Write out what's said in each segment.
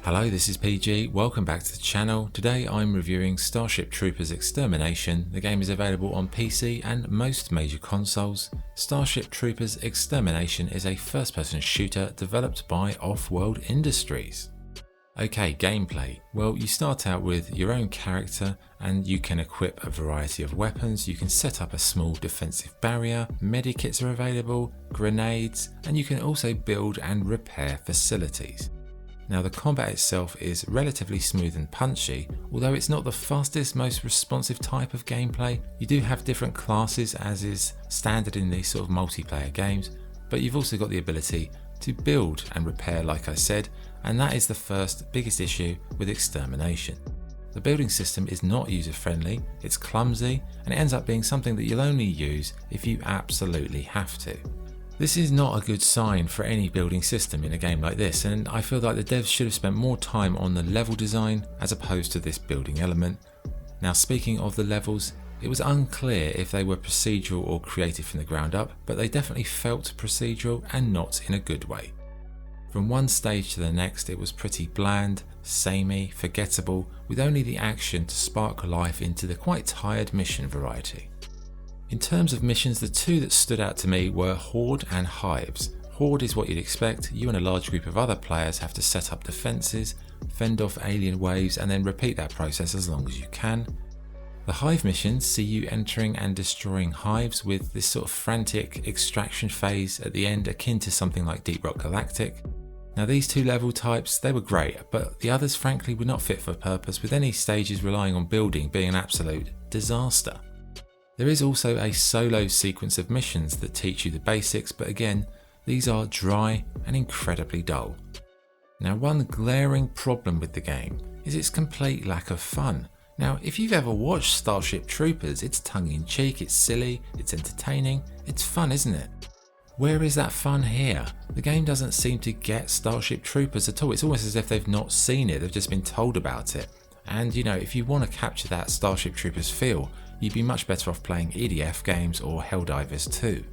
Hello, this is PG. Welcome back to the channel. Today I'm reviewing Starship Troopers Extermination. The game is available on PC and most major consoles. Starship Troopers Extermination is a first-person shooter developed by Offworld Industries. Okay, gameplay. Well, you start out with your own character and you can equip a variety of weapons. You can set up a small defensive barrier, medikits are available, grenades, and you can also build and repair facilities. Now the combat itself is relatively smooth and punchy, although it's not the fastest, most responsive type of gameplay. You do have different classes as is standard in these sort of multiplayer games, but you've also got the ability to build and repair like I said, and that is the first biggest issue with Extermination. The building system is not user friendly, it's clumsy, and it ends up being something that you'll only use if you absolutely have to. This is not a good sign for any building system in a game like this, and I feel like the devs should have spent more time on the level design as opposed to this building element. Now speaking of the levels, it was unclear if they were procedural or created from the ground up, but they definitely felt procedural and not in a good way. From one stage to the next it was pretty bland, samey, forgettable, with only the action to spark life into the quite tired mission variety. In terms of missions, the two that stood out to me were Horde and Hives. Horde is what you'd expect. You and a large group of other players have to set up defences, fend off alien waves and then repeat that process as long as you can. The Hive missions see you entering and destroying hives with this sort of frantic extraction phase at the end akin to something like Deep Rock Galactic. Now these two level types, they were great, but the others frankly were not fit for purpose, with any stages relying on building being an absolute disaster. There is also a solo sequence of missions that teach you the basics, but again, these are dry and incredibly dull. Now one glaring problem with the game is its complete lack of fun. Now if you've ever watched Starship Troopers, it's tongue-in-cheek, it's silly, it's entertaining, it's fun, isn't it? Where is that fun here? The game doesn't seem to get Starship Troopers at all. It's almost as if they've not seen it, they've just been told about it. And you know, if you want to capture that Starship Troopers feel, you'd be much better off playing EDF games or Helldivers 2.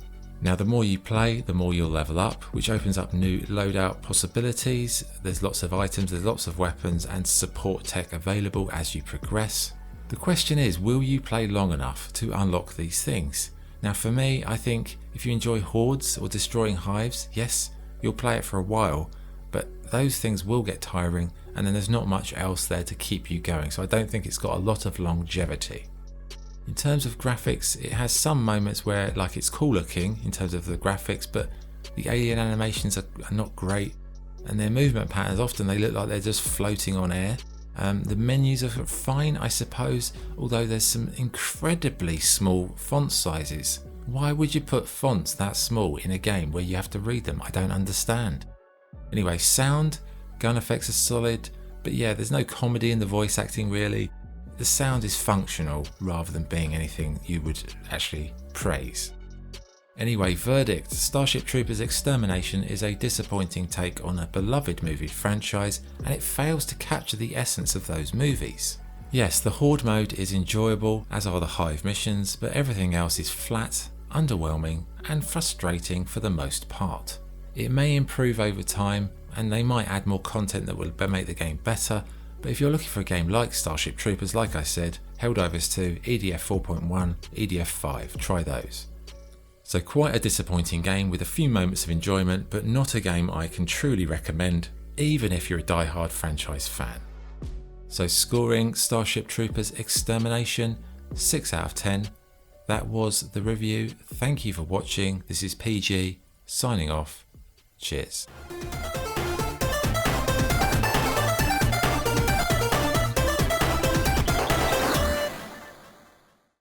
Now the more you play, the more you'll level up, which opens up new loadout possibilities. There's lots of items, there's lots of weapons and support tech available as you progress. The question is, will you play long enough to unlock these things? Now for me, I think if you enjoy hordes or destroying hives, yes, you'll play it for a while, but those things will get tiring and then there's not much else there to keep you going, so I don't think it's got a lot of longevity. In terms of graphics, it has some moments where like it's cool looking in terms of the graphics, but the alien animations are not great, and their movement patterns, often they look like they're just floating on air. The menus are fine I suppose, although there's some incredibly small font sizes. Why would you put fonts that small in a game where you have to read them? I don't understand. Anyway, sound, gun effects are solid, but yeah, there's no comedy in the voice acting really. The sound is functional rather than being anything you would actually praise. Anyway, verdict: Starship Troopers Extermination is a disappointing take on a beloved movie franchise, and it fails to capture the essence of those movies. Yes, the Horde mode is enjoyable, as are the Hive missions, but everything else is flat, underwhelming, and frustrating for the most part. It may improve over time, and they might add more content that will make the game better, but if you're looking for a game like Starship Troopers, like I said, Helldivers 2, EDF 4.1, EDF 5, try those. So quite a disappointing game with a few moments of enjoyment, but not a game I can truly recommend, even if you're a die-hard franchise fan. So scoring Starship Troopers Extermination, 6 out of 10. That was the review. Thank you for watching. This is PG, signing off. Cheers.